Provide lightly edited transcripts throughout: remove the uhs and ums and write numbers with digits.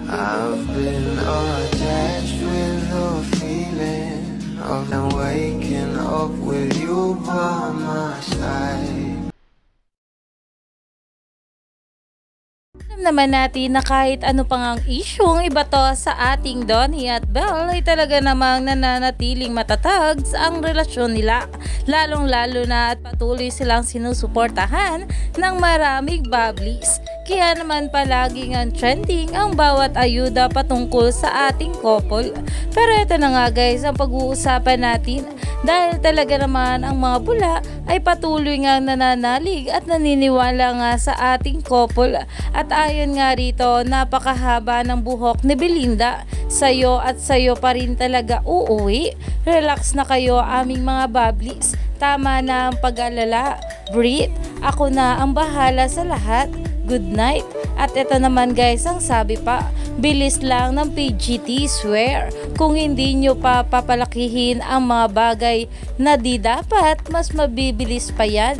I've been attached with the feeling of waking up with you by my side. Alam naman natin na kahit ano pang ang isyong iba to sa ating Donnie at Belle ay talaga namang nananatiling matatag sa ang relasyon nila, lalong lalo na at patuloy silang sinusuportahan ng maraming bubblies. Kaya naman palaging ang trending ang bawat ayuda patungkol sa ating couple. Pero ito na nga guys ang pag-uusapan natin dahil talaga naman ang mga bula ay patuloy nga nananalig at naniniwala nga sa ating couple. At ayon nga rito, napakahaba ng buhok ni Belinda. Sayo at sayo pa rin talaga uuwi. Relax na kayo aming mga bubblies. Tama na ang pag-alala. Breathe. Ako na ang bahala sa lahat. Good night. At ito naman guys ang sabi pa, bilis lang ng PGT swear. Kung hindi nyo pa papalakihin ang mga bagay na di dapat, mas mabibilis pa yan.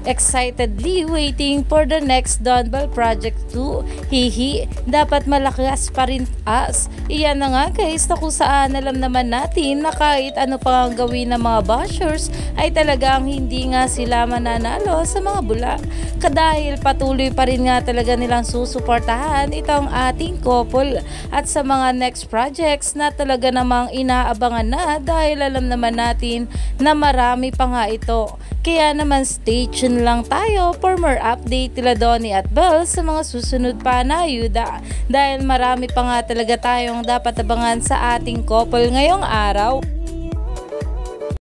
Excitedly waiting for the next Don Bell Project 2. Hihi, dapat malakas pa rin us. Iyan na nga guys na kung saan alam naman natin na kahit ano pa ang gawin ng mga bashers ay talagang hindi nga sila mananalo sa mga bula. Dahil patuloy pa rin nga talaga nilang susuportahan itong ating couple at sa mga next projects na talaga namang inaabangan na dahil alam naman natin na marami pa nga ito. Kaya naman stay tuned lang tayo for more update nila Donnie at Belle sa mga susunod pa na ayuda dahil marami pa nga talaga tayong dapat abangan sa ating couple ngayong araw.